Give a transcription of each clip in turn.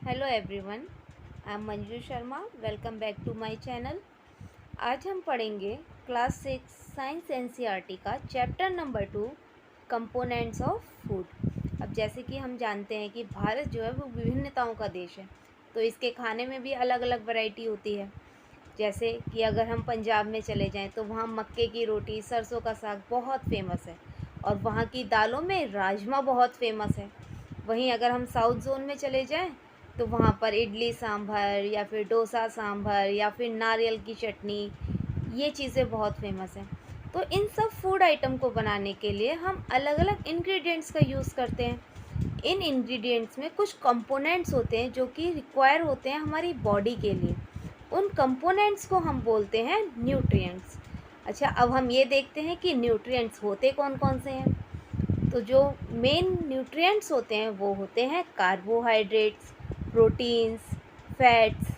Hello everyone, I am Manju Sharma. Welcome back to my channel. आज हम पढ़ेंगे क्लास 6 साइंस एनसीईआरटी का chapter number 2 components of food. अब जैसे कि हम जानते हैं कि भारत जो है वो विभिन्नताओं का देश है, तो इसके खाने में भी अलग अलग वैरायटी होती है। जैसे कि अगर हम पंजाब में चले जाएं तो वहाँ मक्के की रोटी, सरसों का साग बहुत फेमस है और वहाँ की दालों में राजमा बहुत फेमस है। वहीं अगर हम साउथ जोन में चले जाएं तो वहाँ पर इडली सांभर या फिर डोसा सांभर या फिर नारियल की चटनी, ये चीज़ें बहुत फेमस हैं। तो इन सब फूड आइटम को बनाने के लिए हम अलग अलग इंग्रेडिएंट्स का यूज़ करते हैं। इन इंग्रेडिएंट्स में कुछ कंपोनेंट्स होते हैं जो कि रिक्वायर होते हैं हमारी बॉडी के लिए। उन कंपोनेंट्स को हम बोलते हैं न्यूट्रिएंट्स। अच्छा, अब हम ये देखते हैं कि न्यूट्रिएंट्स होते कौन कौन से हैं। तो जो मेन न्यूट्रिएंट्स होते हैं वो होते हैं carbohydrates, proteins, fats,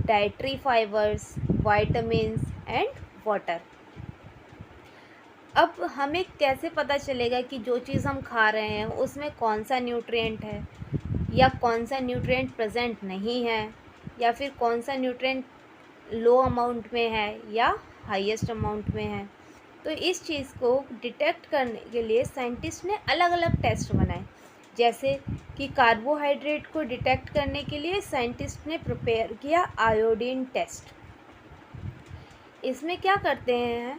dietary fibres, vitamins and water. अब हमें कैसे पता चलेगा कि जो चीज़ हम खा रहे हैं उसमें कौन सा न्यूट्रिएंट है या कौन सा न्यूट्रिएंट प्रेजेंट नहीं है, या फिर कौन सा न्यूट्रिएंट लो अमाउंट में है या हाईएस्ट अमाउंट में है। तो इस चीज़ को डिटेक्ट करने के लिए साइंटिस्ट ने अलग अलग टेस्ट बनाए। जैसे कि कार्बोहाइड्रेट को डिटेक्ट करने के लिए साइंटिस्ट ने प्रिपेयर किया आयोडीन टेस्ट। इसमें क्या करते हैं,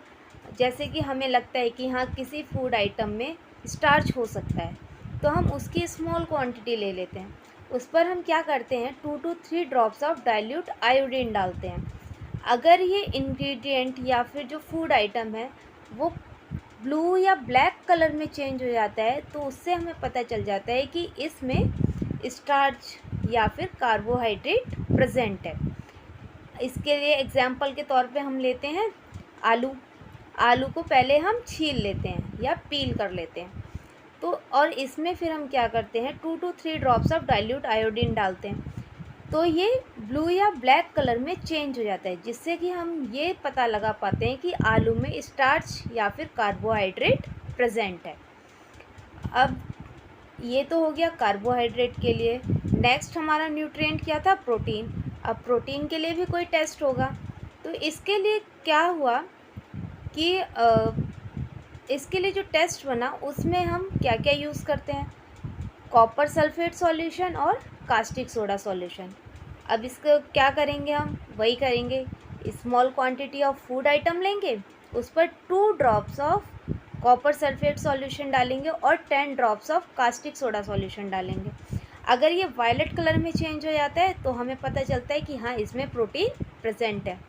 जैसे कि हमें लगता है कि हाँ किसी फूड आइटम में स्टार्च हो सकता है, तो हम उसकी स्मॉल क्वांटिटी ले लेते हैं। उस पर हम क्या करते हैं, 2 to 3 drops of dilute iodine डालते हैं। अगर ये इंग्रेडिएंट या फिर जो फूड आइटम है वो ब्लू या ब्लैक कलर में चेंज हो जाता है, तो उससे हमें पता चल जाता है कि इसमें स्टार्च या फिर कार्बोहाइड्रेट प्रेजेंट है। इसके लिए एग्जाम्पल के तौर पे हम लेते हैं आलू। आलू को पहले हम छील लेते हैं या पील कर लेते हैं, तो और इसमें फिर हम क्या करते हैं, 2 to 3 drops of dilute iodine डालते हैं, तो ये ब्लू या ब्लैक कलर में चेंज हो जाता है, जिससे कि हम ये पता लगा पाते हैं कि आलू में स्टार्च या फिर कार्बोहाइड्रेट प्रेजेंट है। अब ये तो हो गया कार्बोहाइड्रेट के लिए। नेक्स्ट हमारा न्यूट्रिएंट क्या था, प्रोटीन। अब प्रोटीन के लिए भी कोई टेस्ट होगा, तो इसके लिए क्या हुआ कि इसके लिए जो टेस्ट बना उसमें हम क्या क्या यूज़ करते हैं, कॉपर सल्फेट सॉल्यूशन और कास्टिक सोडा सॉल्यूशन। अब इसको क्या करेंगे, हम वही करेंगे, small quantity of food item लेंगे, उस पर 2 drops of copper sulphate solution डालेंगे और 10 drops of caustic soda solution डालेंगे। अगर ये वायलेट कलर में चेंज हो जाता है तो हमें पता चलता है कि हाँ इसमें प्रोटीन प्रेजेंट है।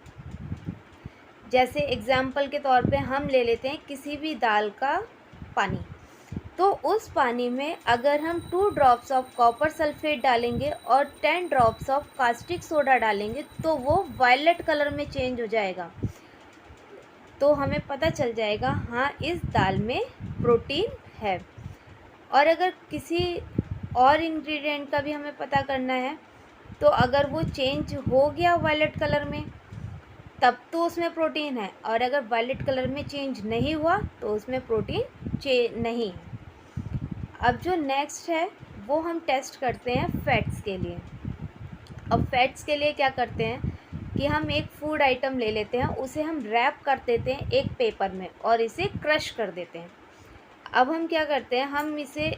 जैसे एग्जाम्पल के तौर पे हम ले लेते हैं किसी भी दाल का पानी, तो उस पानी में अगर हम 2 ड्रॉप्स ऑफ कॉपर सल्फेट डालेंगे और 10 ड्रॉप्स ऑफ कास्टिक सोडा डालेंगे तो वो वायलेट कलर में चेंज हो जाएगा। तो हमें पता चल जाएगा हाँ इस दाल में प्रोटीन है। और अगर किसी और इंग्रेडिएंट का भी हमें पता करना है, तो अगर वो चेंज हो गया वायलेट कलर में तब तो उसमें प्रोटीन है, और अगर वायलेट कलर में चेंज नहीं हुआ तो उसमें प्रोटीन नहीं है। अब जो नेक्स्ट है वो हम टेस्ट करते हैं फैट्स के लिए। अब फैट्स के लिए क्या करते हैं कि हम एक फूड आइटम ले लेते हैं, उसे हम रैप कर देते हैं एक पेपर में और इसे क्रश कर देते हैं। अब हम क्या करते हैं, हम इसे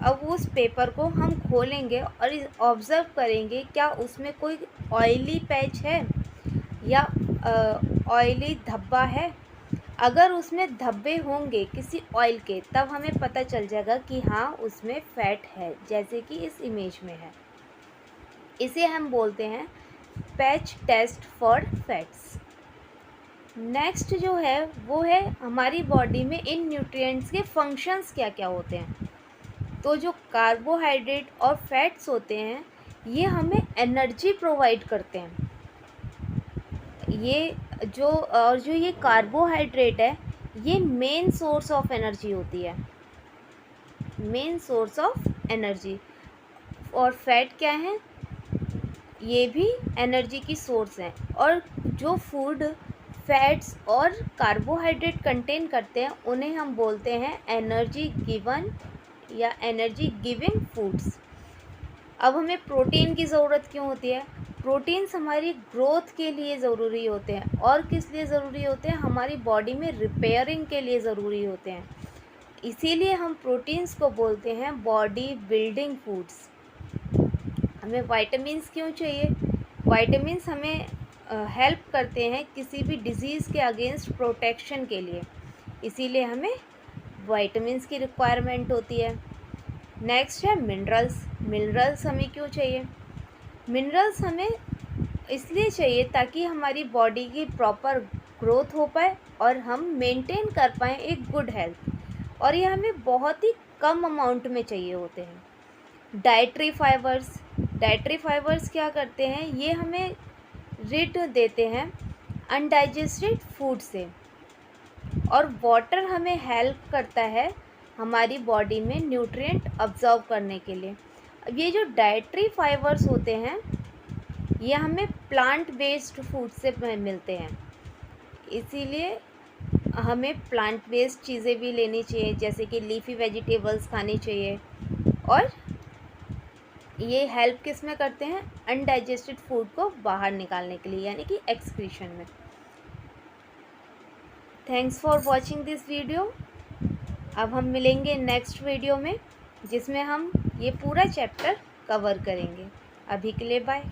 अब उस पेपर को हम खोलेंगे और ऑब्ज़र्व करेंगे क्या उसमें कोई ऑयली पैच है या ऑयली धब्बा है। अगर उसमें धब्बे होंगे किसी ऑयल के, तब हमें पता चल जाएगा कि हाँ उसमें फैट है, जैसे कि इस इमेज में है। इसे हम बोलते हैं patch test for fats. Next जो है वो है हमारी बॉडी में इन न्यूट्रिएंट्स के फंक्शंस क्या क्या होते हैं। तो जो कार्बोहाइड्रेट और फैट्स होते हैं ये हमें एनर्जी प्रोवाइड करते हैं। ये कार्बोहाइड्रेट है, ये मेन सोर्स ऑफ एनर्जी होती है, मेन सोर्स ऑफ एनर्जी। और फैट क्या है, ये भी एनर्जी की सोर्स है। और जो फूड फैट्स और कार्बोहाइड्रेट कंटेन करते हैं उन्हें हम बोलते हैं एनर्जी गिवन या एनर्जी गिविंग फूड्स। अब हमें प्रोटीन की ज़रूरत क्यों होती है? प्रोटीन्स हमारी ग्रोथ के लिए ज़रूरी होते हैं। और किस लिए ज़रूरी होते हैं? हमारी बॉडी में रिपेयरिंग के लिए ज़रूरी होते हैं। इसीलिए हम प्रोटीन्स को बोलते हैं बॉडी बिल्डिंग फूड्स। हमें वाइटामिन्स क्यों चाहिए? वाइटामिन्स हमें हेल्प करते हैं किसी भी डिज़ीज़ के अगेंस्ट प्रोटेक्शन के लिए, इसीलिए हमें वाइटामिन्स की रिक्वायरमेंट होती है। नेक्स्ट है मिनरल्स। मिनरल्स हमें क्यों चाहिए? मिनरल्स हमें इसलिए चाहिए ताकि हमारी बॉडी की प्रॉपर ग्रोथ हो पाए और हम मेंटेन कर पाएँ एक गुड हेल्थ, और ये हमें बहुत ही कम अमाउंट में चाहिए होते हैं। डाइटरी फाइबर्स क्या करते हैं? ये हमें रिड देते हैं अनडाइजेस्टेड फूड से, और वाटर हमें हेल्प करता है हमारी बॉडी में न्यूट्रिएंट अब्जॉर्ब करने के लिए। अब ये जो डाइटरी फाइबर्स होते हैं ये हमें प्लांट बेस्ड फूड से मिलते हैं, इसीलिए हमें प्लांट बेस्ड चीज़ें भी लेनी चाहिए, जैसे कि लीफी वेजिटेबल्स खानी चाहिए। और ये हेल्प किस में करते हैं? अनडाइजेस्टेड फूड को बाहर निकालने के लिए, यानी कि एक्सक्रीशन में। Thanks for watching this video. अब हम मिलेंगे नेक्स्ट वीडियो में, जिसमें हम ये पूरा चैप्टर कवर करेंगे। अभी के लिए बाय।